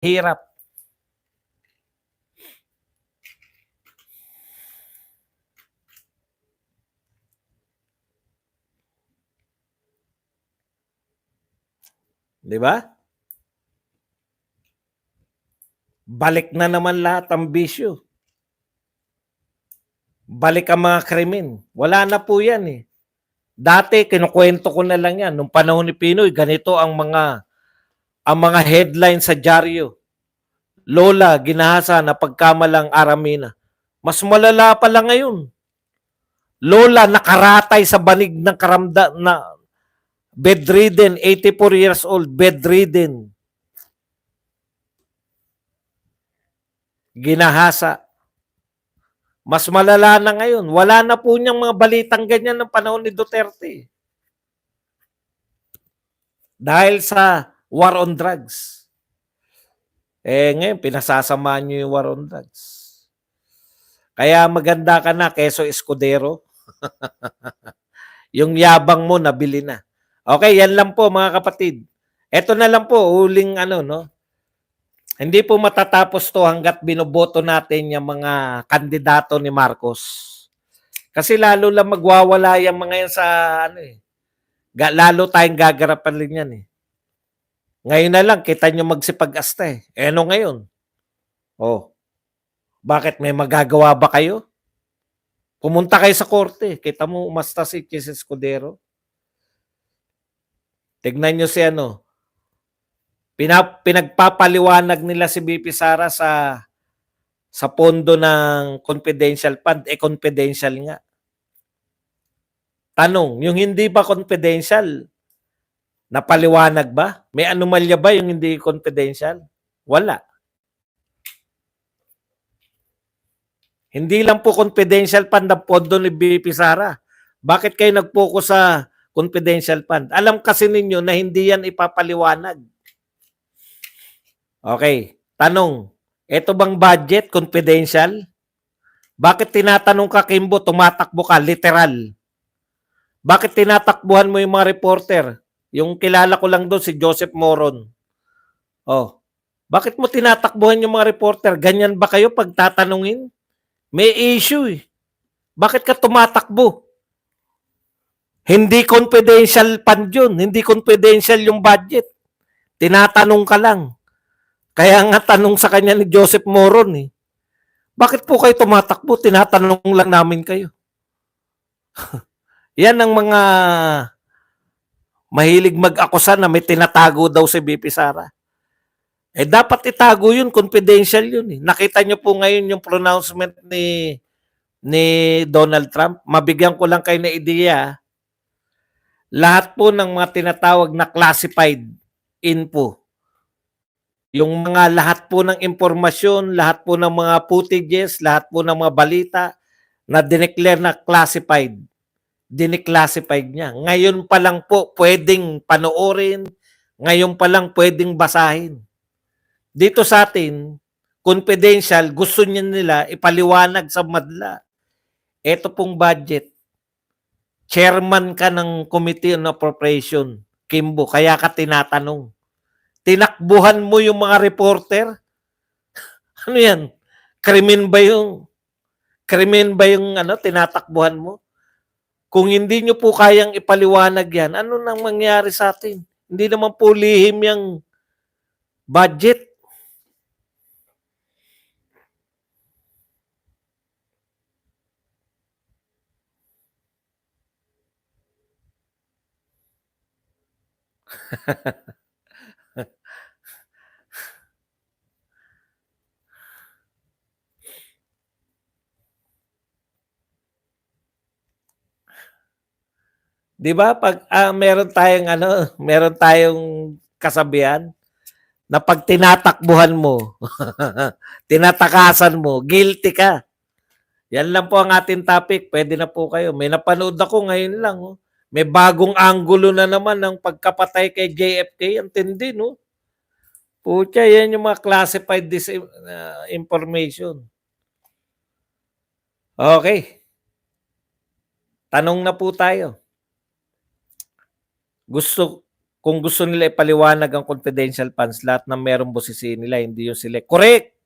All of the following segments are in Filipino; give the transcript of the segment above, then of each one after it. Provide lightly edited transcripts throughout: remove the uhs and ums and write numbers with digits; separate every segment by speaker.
Speaker 1: Hirap. Di ba? Balik na naman lahat ang bisyo. Balik ang mga krimen. Wala na po yan eh. Dati, kinukwento ko na lang yan. Nung panahon ni Pinoy, ganito ang mga headline sa dyaryo. Lola, ginahasa na pagkamalang Aramina. Mas malala pa lang ngayon. Lola, nakaratay sa banig ng karamda na bedridden, 84 years old, bedridden. Ginahasa. Mas malala na ngayon. Wala na po niyang mga balitang ganyan ng panahon ni Duterte. Dahil sa war on drugs. Ngayon, pinasasama niyo yung war on drugs. Kaya maganda ka na, Keso Escudero. Yung yabang mo, nabili na. Okay, yan lang po mga kapatid. Ito na lang po, huling no? Hindi po matatapos to hanggat binoboto natin yung mga kandidato ni Marcos. Kasi lalo lang magwawala yung mga yan sa lalo tayong gagarapan rin yan eh. Ngayon na lang, kita nyo magsipag-asta eh. Ano ngayon? Oh, bakit may magagawa ba kayo? Pumunta kayo sa korte. Kita mo umasta si Chis Escudero. Tignan nyo si pinagpapaliwanag nila si BP Sara sa pondo ng confidential fund. Confidential nga. Tanong, yung hindi ba confidential, napaliwanag ba? May anomalya ba yung hindi confidential? Wala. Hindi lang po confidential fund ang pondo ni BP Sara. Bakit kayo nag-focus sa confidential fund? Alam kasi ninyo na hindi yan ipapaliwanag. Okay. Tanong, ito bang budget confidential? Bakit tinatanong ka, Kimbo, tumatakbo ka, literal? Bakit tinatakbuhan mo yung mga reporter? Yung kilala ko lang doon, si Joseph Moron. Oh, bakit mo tinatakbuhan yung mga reporter? Ganyan ba kayo pag tatanungin? May issue eh. Bakit ka tumatakbo? Hindi confidential fund yun. Hindi confidential yung budget. Tinatanong ka lang. Kaya nga tanong sa kanya ni Joseph Moron eh. Bakit po kayo tumatakbo? Tinatanong lang namin kayo. Yan ang mga mahilig mag-akusa na may tinatago daw si BP Sara. Dapat itago yun, confidential yun eh. Nakita nyo po ngayon yung pronouncement ni Donald Trump. Mabigyan ko lang kayo na ideya. Lahat po ng mga tinatawag na classified info, yung mga lahat po ng impormasyon, lahat po ng mga footages, lahat po ng mga balita na dineclare na classified, dineclassified niya. Ngayon pa lang po pwedeng panoorin, ngayon pa lang pwedeng basahin. Dito sa atin, confidential, gusto niya nila ipaliwanag sa madla. Ito pong budget. Chairman ka ng Committee on Appropriation, Kimbo, kaya ka tinatanong. Tinakbuhan mo yung mga reporter? Ano yan? Krimen ba yung tinatakbuhan mo? Kung hindi nyo po kayang ipaliwanag yan, ano nang mangyari sa atin? Hindi naman po lihim yung budget. Di ba? Pag meron tayong kasabihan na pag tinatakbuhan mo, tinatakasan mo, guilty ka. Yan lang po ang ating topic. Pwede na po kayo. May napanood ako ngayon lang. Oh. May bagong anggulo na naman ng pagkapatay kay JFK. Ang tindi, no? Pucha, yan yung mga classified information. Okay. Tanong na po tayo. kung gusto nila ipaliwanag ang confidential funds, lahat ng merong bosisiin nila, hindi yung sila. Correct!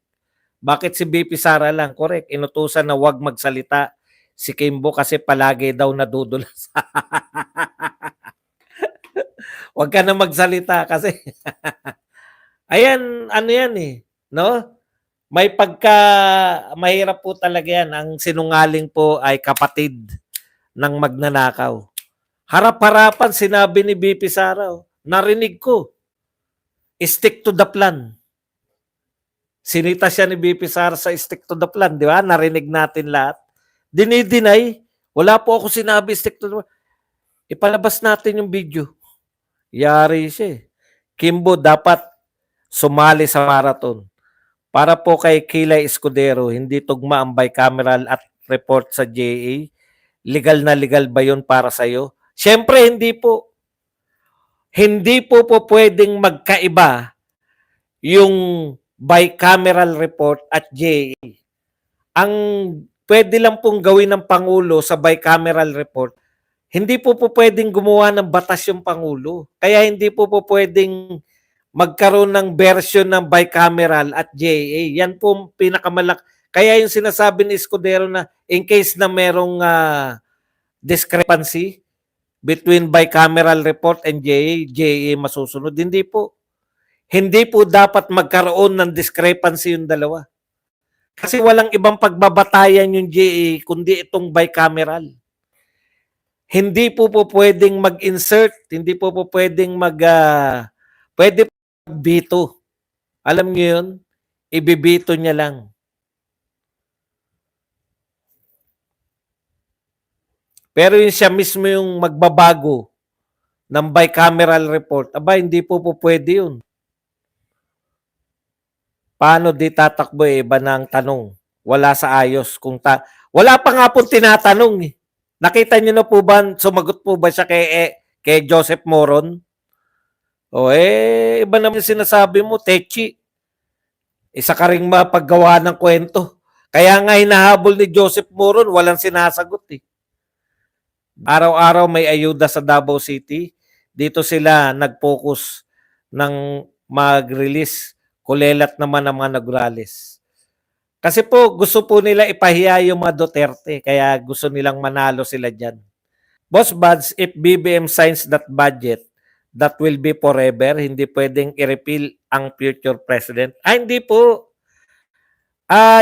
Speaker 1: Bakit si BP Sara lang? Correct. Inutusan na wag magsalita si Kimbo kasi palagi daw nadudulas. Wag ka na magsalita kasi ayan, ano yan eh, no? May pagka mahirap po talaga yan. Ang sinungaling po ay kapatid ng magnanakaw. Harap-harapan sinabi ni BP Sara, narinig ko. Stick to the plan. Sinita siya ni BP Sara sa stick to the plan, di ba? Narinig natin lahat. Dinideny, wala po ako sinabi stick to the plan. Ipalabas natin yung video. Yari siya eh. Kimbo dapat sumali sa marathon. Para po kay Kilay Escudero, hindi tugma ang bicameral at report sa JA. Legal na legal ba yun para sa'yo? Siyempre, hindi po. Hindi po pwedeng magkaiba yung bicameral report at JA. Ang pwede lang pong gawin ng Pangulo sa bicameral report, hindi po pwedeng gumawa ng batas yung Pangulo. Kaya hindi po pwedeng magkaroon ng version ng bicameral at JA. Yan po pinakamalak. Kaya yung sinasabi ni Escudero na in case na merong discrepancy between bicameral report and JA masusunod. Hindi po. Hindi po dapat magkaroon ng discrepancy yung dalawa. Kasi walang ibang pagbabatayan yung JA kundi itong bicameral. Hindi po pwedeng mag-insert, hindi po pwedeng pwede veto. Alam niyo yun? Ibibito niya lang. Pero yung siya mismo yung magbabago ng bicameral report, aba, hindi po pwede yun. Paano di tatakbo iba ng tanong? Wala sa ayos. Wala pa nga pong tinatanong eh. Nakita niyo na po ba, sumagot po ba siya kay Joseph Moron? O iba naman yung sinasabi mo, Techi. Isa ka ring mapaggawa ng kwento. Kaya nga hinahabol ni Joseph Moron, walang sinasagot eh. Araw-araw may ayuda sa Davao City. Dito sila nag-focus ng mag-release. Kulelat naman ang mga nagralis. Kasi po gusto po nila ipahiya yung mga Duterte. Kaya gusto nilang manalo sila dyan. Boss Buds, if BBM signs that budget, that will be forever. Hindi pwedeng i-repeal ang future president. Hindi po.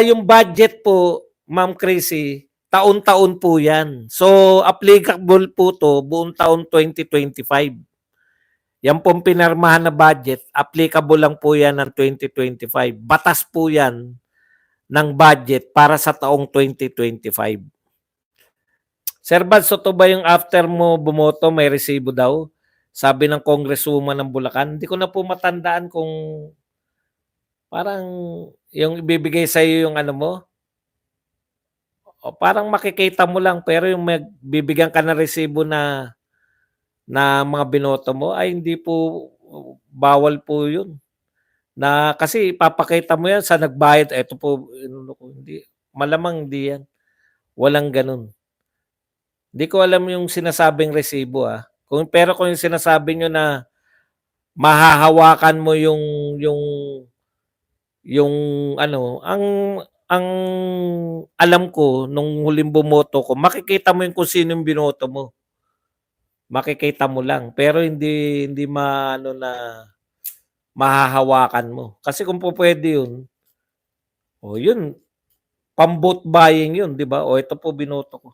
Speaker 1: Yung budget po, Ma'am Chrissy, taon-taon po yan. So, applicable po to buong taon 2025. Yan pong pinarmahan na budget, applicable lang po yan ng 2025. Batas po yan ng budget para sa taong 2025. Sir Bad, so to ba yung after mo bumoto, may resibo daw? Sabi ng congresswoman ng Bulacan. Hindi ko na po matandaan kung parang yung ibibigay sa iyo yung ano mo. O parang makikita mo lang pero yung bibigyan ka ng resibo na mga binoto mo ay hindi po bawal po yun. Na kasi ipapakita mo yan sa nagbayad. Ito po, hindi, malamang hindi yan. Walang ganun. Hindi ko alam yung sinasabing resibo pero kung yung sinasabi nyo na mahahawakan mo yung ano, ang alam ko nung huling bumoto ko, makikita mo yung kung sino yung binoto mo. Makikita mo lang pero hindi maano na mahahawakan mo. Kasi kung po pwede yun, yun, pang-vote buying yun, di ba? Ito po binoto ko.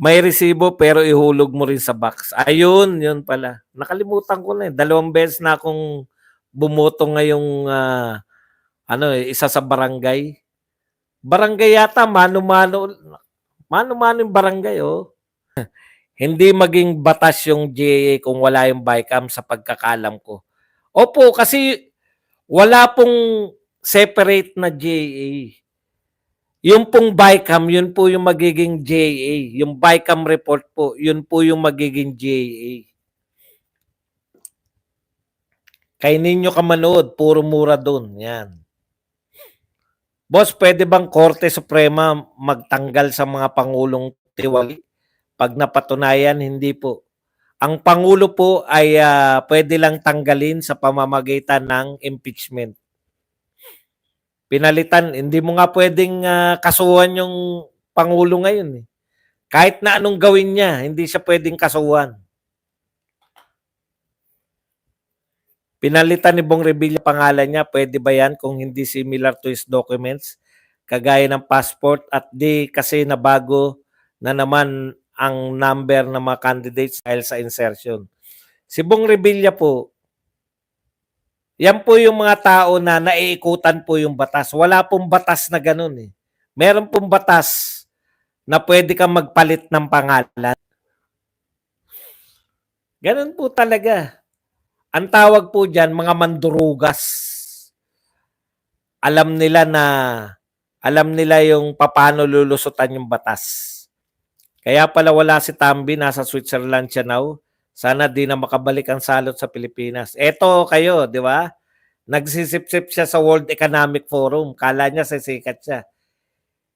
Speaker 1: May resibo pero ihulog mo rin sa box. Ayun, yun pala. Nakalimutan ko na eh. 2 beses na akong bumoto ngayong isa sa barangay. Barangay yata, mano-mano yung barangay, Hindi maging batas yung GA kung wala yung BICAM sa pagkakalam ko. Opo, kasi wala pong separate na GA. Yung pong BICAM, yun po yung magiging JA. Yung BICAM report po, yun po yung magiging JA. Kay ninyo ka manood, puro mura doon. Yan. Boss, pwede bang Korte Suprema magtanggal sa mga Pangulong tiwali? Pag napatunayan, hindi po. Ang Pangulo po ay pwede lang tanggalin sa pamamagitan ng impeachment. Pinalitan, hindi mo nga pwedeng kasuhan yung Pangulo ngayon. Eh. Kahit na anong gawin niya, hindi siya pwedeng kasuhan. Pinalitan ni Bong Revilla pangalan niya, pwede ba yan kung hindi similar to his documents? Kagaya ng passport at di kasi nabago na naman ang number ng mga candidates dahil sa insertion. Si Bong Revilla po, yan po yung mga tao na naiikutan po yung batas. Wala pong batas na ganun eh. Meron pong batas na pwede kang magpalit ng pangalan. Ganun po talaga. Ang tawag po dyan, mga mandurugas. Alam nila yung paano lulusutan yung batas. Kaya pala wala si Tambi, nasa Switzerland siya now. Sana di na makabalik ang salot sa Pilipinas. Eto kayo, di ba? Nagsisip-sip siya sa World Economic Forum. Kala niya sisikat siya.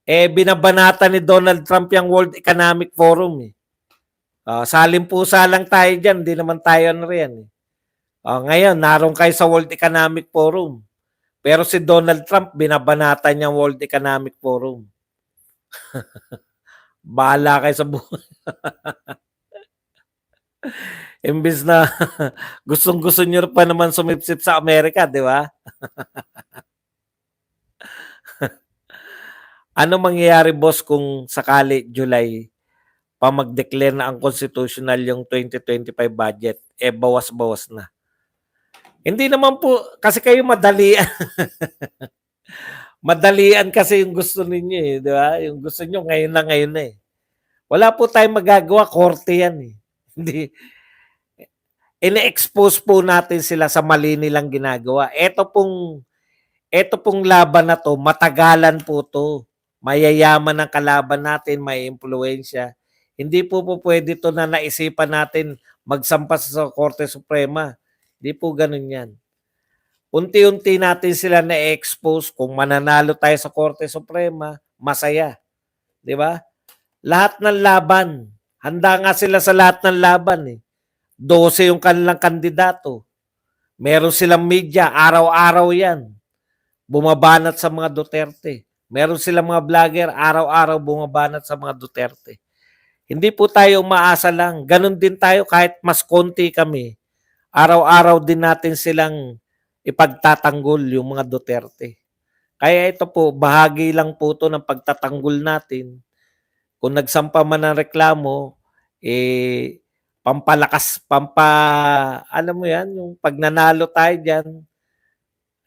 Speaker 1: Binabanata ni Donald Trump yung World Economic Forum. Eh. Salimpusa lang tayo dyan. Di naman tayo ano rin. Eh. Ngayon, naroon kayo sa World Economic Forum. Pero si Donald Trump, binabanata niya ang World Economic Forum. Bahala kayo sa buhay. Imbis na gustong-gusto nyo pa naman sumipsip sa Amerika, di ba? Ano mangyayari, boss, kung sakali July pa mag-declare na ang constitutional yung 2025 budget? Bawas-bawas na. Hindi naman po, kasi kayo madalian. Madalian kasi yung gusto ninyo eh, di ba? Yung gusto nyo ngayon na eh. Wala po tayong magagawa, korte yan eh. Hindi, ine-expose po natin sila sa mali nilang ginagawa. Ito pong laban na to, matagalan po to. Mayayaman ang kalaban natin, may impluensya. Hindi po pwede to na naisipan natin magsampas sa Korte Suprema. Hindi po ganun yan. Unti-unti natin sila na-expose. Kung mananalo tayo sa Korte Suprema, masaya. Di ba? Lahat ng laban. Handa nga sila sa lahat ng laban eh. 12 yung kanilang kandidato. Meron silang media, araw-araw yan. Bumabanat sa mga Duterte. Meron silang mga vlogger, araw-araw bumabanat sa mga Duterte. Hindi po tayo umaasa lang. Ganon din tayo kahit mas konti kami. Araw-araw din natin silang ipagtatanggol yung mga Duterte. Kaya ito po, bahagi lang po ito ng pagtatanggol natin. Kung nagsampa man ng reklamo, pampalakas, alam mo yan, yung pag nanalo tayo dyan,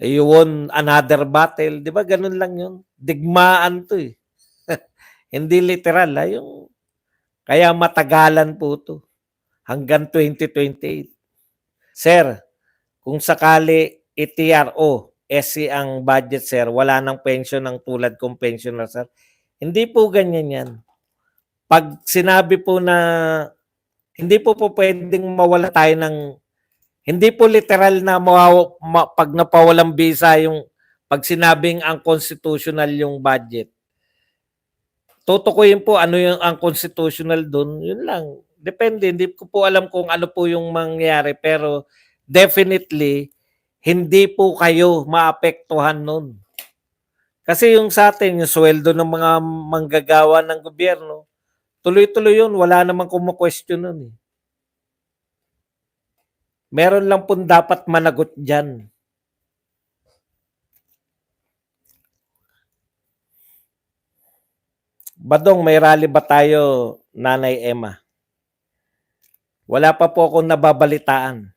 Speaker 1: you won another battle. Di ba ganun lang yun? Digmaan to eh. Hindi literal. Kaya matagalan po to. Hanggang 2028. Sir, kung sakali ETRO, SC ang budget sir, wala nang pension ng tulad kong pensioner sir. Hindi po ganyan yan. Pag sinabi po na hindi po pwedeng mawala tayo ng hindi po literal na pag napawalang visa yung pag sinabing ang constitutional yung budget. Tutukuyin po ano yung ang constitutional doon, yun lang. Depende, hindi ko po alam kung ano po yung mangyayari pero definitely hindi po kayo maapektuhan nun. Kasi yung sa atin, yung sweldo ng mga manggagawa ng gobyerno, tuloy-tuloy yun, wala namang kumu-question nun eh. Meron lang pong dapat managot dyan. Badong, may rally ba tayo, Nanay Emma? Wala pa po akong nababalitaan.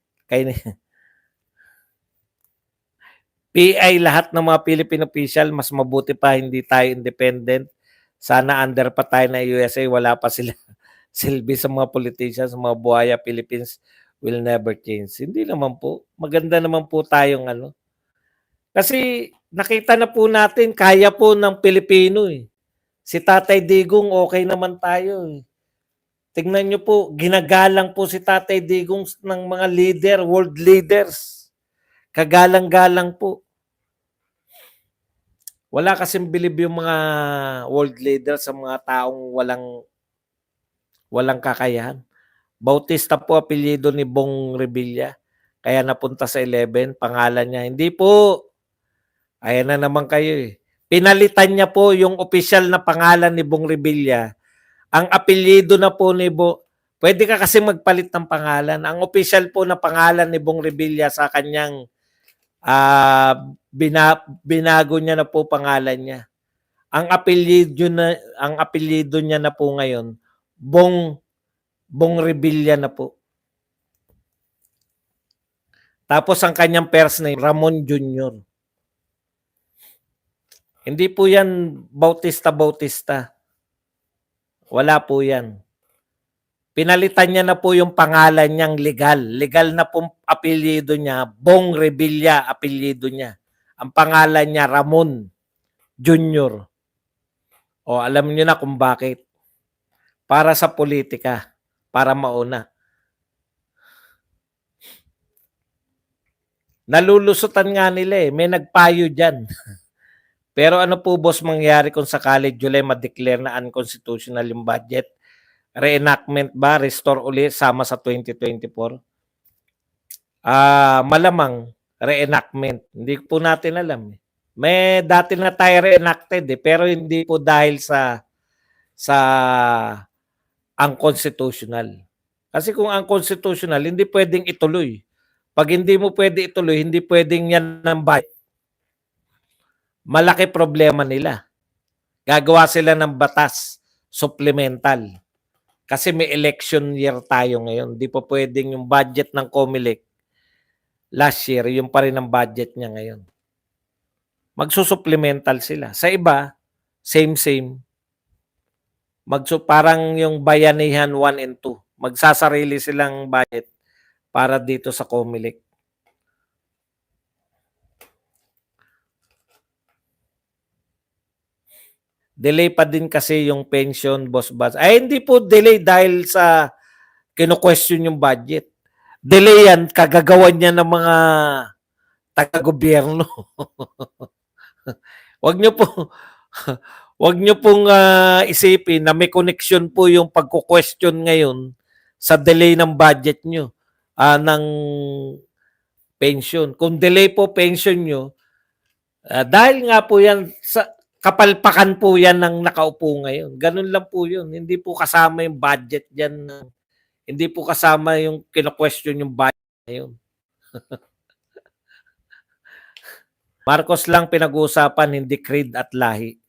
Speaker 1: PI lahat ng mga Philippine official, mas mabuti pa hindi tayo independent. Sana under pa tayo na USA, wala pa sila silbi sa mga politicians, mga buhaya Philippines will never change. Hindi naman po. Maganda naman po tayong ano. Kasi nakita na po natin, kaya po ng Pilipino eh. Si Tatay Digong, okay naman tayo eh. Tingnan nyo po, ginagalang po si Tatay Digong ng mga leader, world leaders. Kagalang-galang po. Wala kasing bilib yung mga world leaders sa mga taong walang kakayahan. Bautista po apelyido ni Bong Revilla. Kaya napunta sa 11, pangalan niya. Hindi po. Ayan na naman kayo eh. Pinalitan niya po yung official na pangalan ni Bong Revilla. Ang apelyido na po ni pwede ka kasi magpalit ng pangalan. Ang official po na pangalan ni Bong Revilla sa kanyang binago niya na po pangalan niya. Ang apelyido niya na po ngayon, Bong Revilla na po. Tapos ang kanyang first name, Ramon Jr. Hindi po yan Bautista. Wala po yan. Pinalitan niya na po yung pangalan niyang legal. Legal na po apelyido niya. Bong Revilla apelyido niya. Ang pangalan niya Ramon Jr. O alam niyo na kung bakit. Para sa politika. Para mauna. Nalulusutan nga nila eh. May nagpayo dyan. Pero ano po boss mangyari kung sakali July ma-declare na unconstitutional yung budget? Reenactment ba? Restore ulit sama sa 2024? Malamang reenactment. Hindi po natin alam. May dati na tayo reenacted pero hindi po dahil sa unconstitutional. Kasi kung unconstitutional, hindi pwedeng ituloy. Pag hindi mo pwede ituloy, hindi pwedeng yan ng budget. Malaki problema nila. Gagawa sila ng batas supplemental. Kasi may election year tayo ngayon. Di pa pwedeng yung budget ng COMELEC last year, yung pa rin ang budget niya ngayon. Magsusupplemental sila. Sa iba, same. Parang yung Bayanihan 1 and 2. Magsasarili silang budget para dito sa COMELEC. Delay pa din kasi yung pension, boss Baz. Ay, hindi po delay dahil sa kino-question yung budget. Delay yan, kagagawan niya ng mga taga-gobyerno. Wag niyo pong isipin na may connection po yung pagko-question ngayon sa delay ng budget niyo ng pension. Kung delay po pension niyo, dahil nga po yan sa kapalpakan po yan ng nakaupo ngayon. Ganun lang po yun. Hindi po kasama yung budget dyan. Hindi po kasama yung kino-question yung budget ngayon. Marcos lang pinag-uusapan, hindi creed at lahi.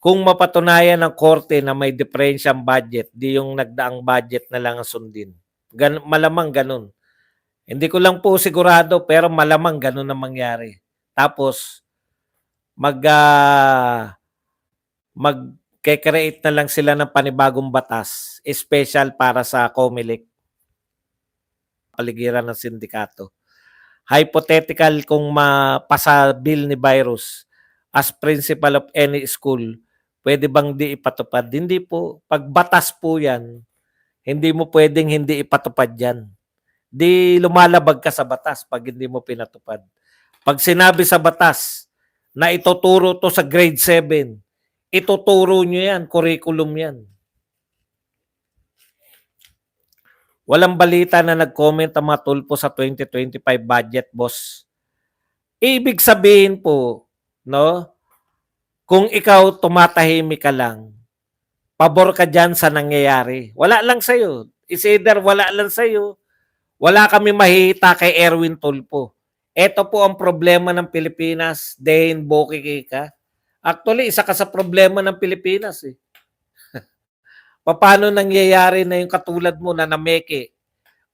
Speaker 1: Kung mapatunayan ng korte na may diferensyang budget, di yung nagdaang budget na lang ang sundin. Malamang ganun. Hindi ko lang po sigurado pero malamang ganun ang mangyari. Tapos, mag-create na lang sila ng panibagong batas, special para sa COMELEC, paligiran ng sindikato. Hypothetical kung mapasa bill ni Virus as principal of any school, pwede bang di ipatupad? Hindi po. Pag batas po yan, hindi mo pwedeng hindi ipatupad yan. Di lumalabag ka sa batas pag hindi mo pinatupad. Pag sinabi sa batas na ituturo to sa grade 7, ituturo nyo yan, curriculum yan. Walang balita na nag-comment ang mga tulpo sa 2025 budget, boss. Ibig sabihin po, no, kung ikaw tumatahimik ka lang, pabor ka dyan sa nangyayari. Wala lang sa'yo. It's either wala lang sa'yo, wala kami mahihita kay Erwin Tulfo. Ito po ang problema ng Pilipinas, Dane Bokikika. Actually, isa ka sa problema ng Pilipinas eh. Paano nangyayari na yung katulad mo na nameke,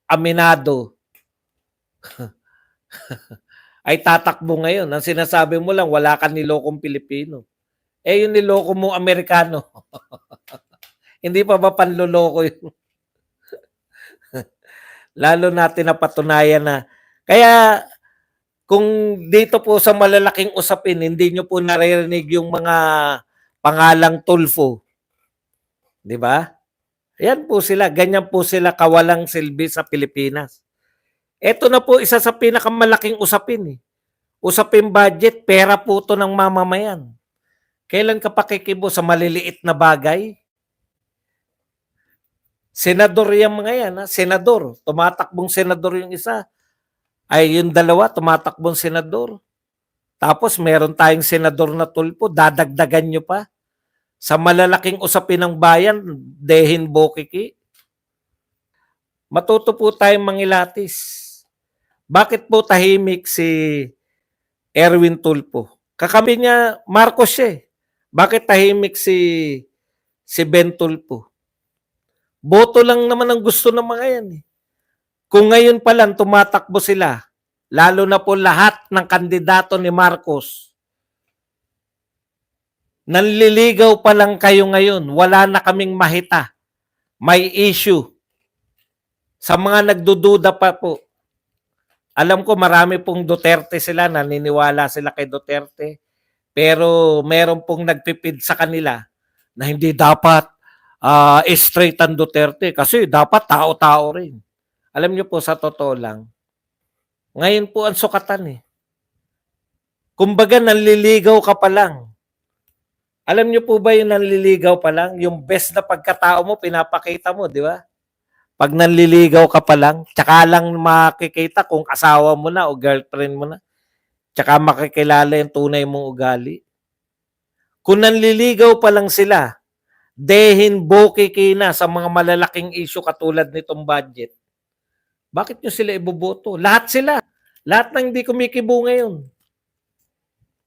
Speaker 1: aminado, ay tatakbo ngayon. Ang sinasabi mo lang, wala ka nilokong Pilipino. Eh, yung niloko mo Amerikano. Hindi pa ba panloloko yun? Lalo natin na patunayan na. Kaya, kung dito po sa malalaking usapin, hindi nyo po naririnig yung mga pangalang Tulfo. Di ba? Yan po sila. Ganyan po sila kawalang silbi sa Pilipinas. Ito na po isa sa pinakamalaking usapin. Usapin budget, pera po ito ng mamamayan. Kailan ka pakikibo sa maliliit na bagay? Senador yung mga yan, ha? Senador. Tumatakbong senador yung isa. Ay, yung dalawa, tumatakbong senador. Tapos meron tayong senador na tulpo, dadagdagan nyo pa. Sa malalaking usapin ng bayan, dehin bokiki. Matuto po tayong mangilatis. Bakit po tahimik si Erwin Tulfo? Kakampi niya, Marcos siya eh. Bakit tahimik si Ben Tulfo? Boto lang naman ang gusto ng mga yan eh. Kung ngayon pa lang tumatakbo sila, lalo na po lahat ng kandidato ni Marcos, nanliligaw pa lang kayo ngayon, wala na kaming mahita. May issue. Sa mga nagdududa pa po, alam ko marami pong Duterte sila, naniniwala sila kay Duterte, pero meron pong nagpipid sa kanila na hindi dapat straight ang Duterte kasi dapat tao-tao rin. Alam niyo po, sa totoo lang, ngayon po ang sukatan eh. Kumbaga, nanliligaw ka pa lang. Alam niyo po ba yung nanliligaw pa lang? Yung best na pagkatao mo, pinapakita mo, di ba? Pag nanliligaw ka pa lang, tsaka lang makikita kung asawa mo na o girlfriend mo na. Tsaka makikilala yung tunay mong ugali. Kung nanliligaw pa lang sila, dehin bokiki na sa mga malalaking issue katulad nitong budget. Bakit nyo sila iboboto? Lahat sila. Lahat ng hindi kumikibo ngayon.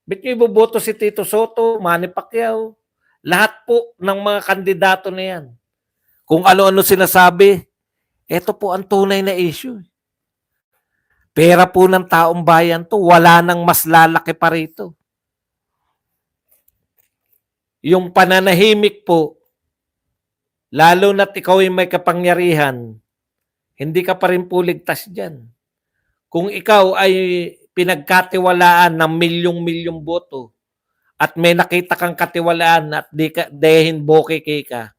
Speaker 1: Bakit nyo iboboto si Tito Soto, Manny Pacquiao? Lahat po ng mga kandidato na yan. Kung ano-ano sinasabi, ito po ang tunay na issue. Pera po ng taong bayan to, wala nang mas lalaki pa rito. Yung pananahimik po, lalo na't ikaw ay may kapangyarihan, hindi ka pa rin po ligtas dyan. Kung ikaw ay pinagkatiwalaan ng milyong-milyong boto at may nakita kang katiwalaan at dehin bokeke ka,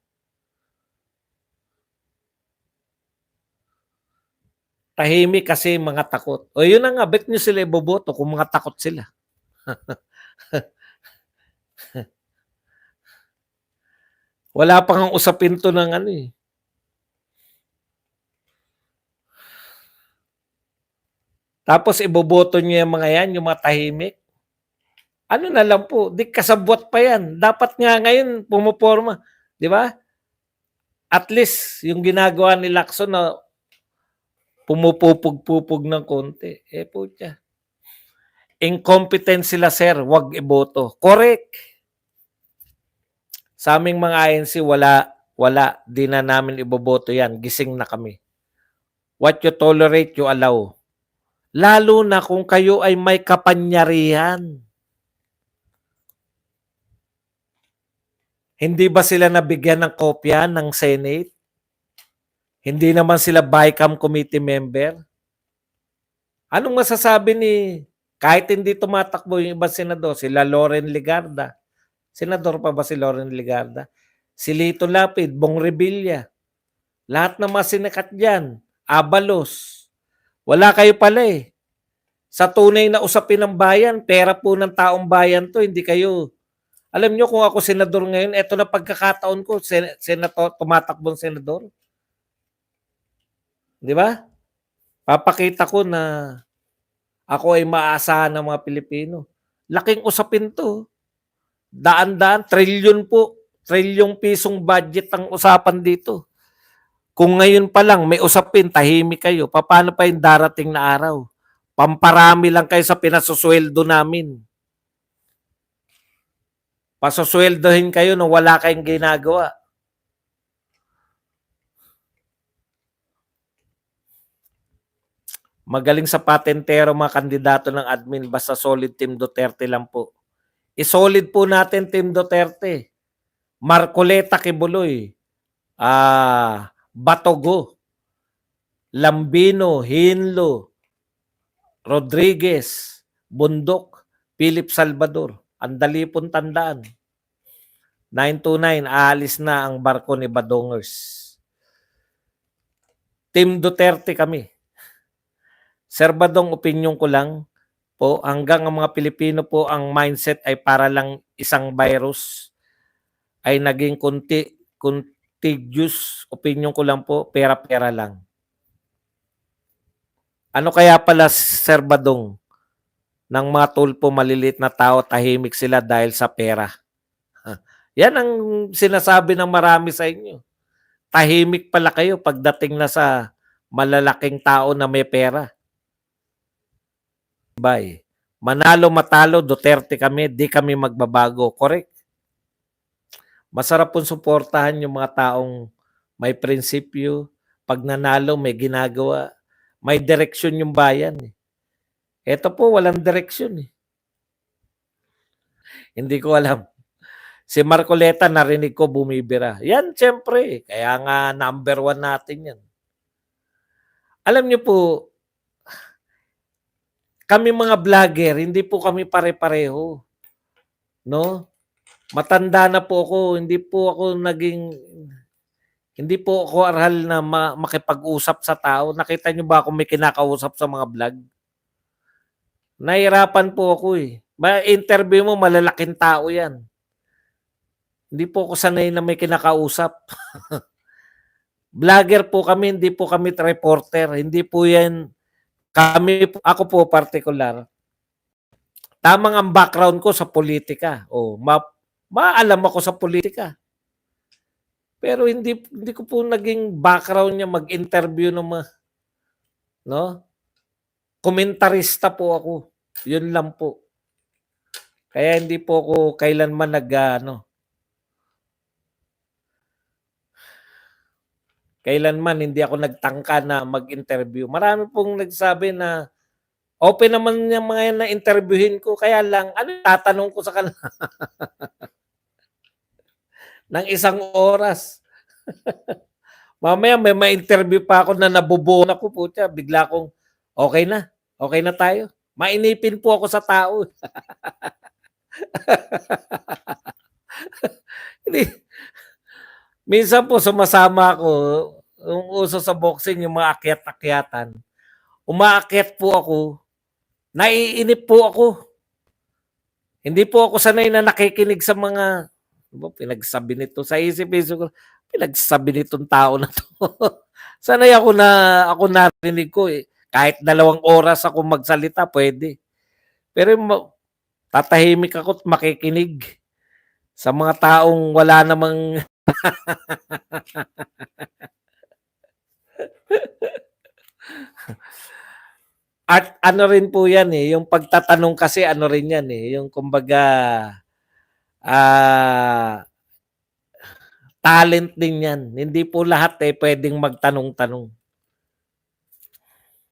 Speaker 1: tahimik kasi mga takot. O yun na nga, bet nyo sila iboboto kung mga takot sila. Wala pa nga usapin to ng ano eh. Tapos iboboto nyo yung mga yan, yung mga tahimik. Ano na lang po, di kasabwat pa yan. Dapat nga ngayon pumuporma. Di ba? At least yung ginagawa ni Lacson na pumupupog-pupog ng konti. Eh po siya. Incompetent sila sir, wag iboto. Correct. Sa aming mga INC, wala. Di na namin iboboto yan. Gising na kami. What you tolerate, you allow. Lalo na kung kayo ay may kapangyarihan. Hindi ba sila nabigyan ng kopya ng Senate? Hindi naman sila BICAM committee member? Anong masasabi ni, kahit hindi tumatakbo yung ibang senador, sila Loren Legarda. Senador pa ba si Loren Legarda? Si Lito Lapid, Bong Revilla. Lahat ng mga sinakat dyan. Abalos. Wala kayo pala eh. Sa tunay na usapin ng bayan, pera po ng taong bayan to, hindi kayo. Alam nyo kung ako senador ngayon, eto na pagkakataon ko, senator, tumatakbong senador. Di ba? Papakita ko na ako ay maaasahan ng mga Pilipino. Laking usapin to. Daan-daan, trilyon po. Trilyong pisong budget ang usapan dito. Kung ngayon pa lang may usapin, tahimik kayo, paano pa yung darating na araw? Pamparami lang kayo sa pinasusweldo namin. Pasusweldohin kayo nung wala kayong ginagawa. Magaling sa patentero mga kandidato ng admin, basta solid Team Duterte lang po. I-solid po natin Team Duterte. Marcoleta Kibuloy, Batogo, Lambino, Hinlo, Rodriguez, Bundok, Philip Salvador. Ang dali pong tandaan. 929, aalis na ang barko ni Badongers. Team Duterte kami. Sir Badong, opinion ko lang po, hanggang ang mga Pilipino po ang mindset ay para lang isang virus, ay naging kunti subjective opinion ko lang po, pera-pera lang. Ano kaya pala, Sir Badong, ng mga tulpo maliliit na tao tahimik sila dahil sa pera? Yan ang sinasabi ng marami sa inyo. Tahimik pala kayo pagdating na sa malalaking tao na may pera. Bye. Manalo matalo, Duterte kami, di kami magbabago. Correct. Masarap pong suportahan yung mga taong may prinsipyo. Pag nanalo, may ginagawa. May direksyon yung bayan. Ito po, walang direksyon. Hindi ko alam. Si Marcoleta, narinig ko bumibira. Yan, siyempre. Kaya nga number 1 natin yan. Alam niyo po, kami mga vlogger, hindi po kami pare-pareho. No? Matanda na po ako, hindi po ako aral na makipag-usap sa tao. Nakita niyo ba kung may kinakausap sa mga vlog? Nahirapan po ako eh. Ma-interview mo, malalaking tao yan. Hindi po ako sanay na may kinakausap. Vlogger po kami, hindi po kami reporter. Hindi po yan, ako po particular. Tamang ang background ko sa politika. Maalam ako sa politika. Pero hindi ko po naging background niya mag-interview ng mga, no? Komentarista po ako. Yun lang po. Kaya hindi po ako kailanman kailanman hindi ako nagtangka na mag-interview. Marami pong nagsabi na open naman yung mga yan na interviewin ko. Kaya lang, tatanong ko sa kanila? Ng 1 oras. Mamaya may ma-interview pa ako na nabubuo ako po siya. Bigla akong, okay na tayo. Mainipin po ako sa tao. Hindi. Minsan po sumasama ako, yung uso sa boxing, yung mga akyat-akyatan. Umaakyat po ako, naiinip po ako. Hindi po ako sanay na nakikinig sa mga, pinagsabi nito sa isip-isip ko, pinagsabi nitong tao na to. Sanay ako narinig ko eh. Kahit 2 oras ako magsalita, pwede. Pero tatahimik ako at makikinig sa mga taong wala namang at ano rin po yan eh, yung pagtatanong kasi ano rin yan eh, yung kumbaga talent din yan. Hindi po lahat eh pwedeng magtanong-tanong.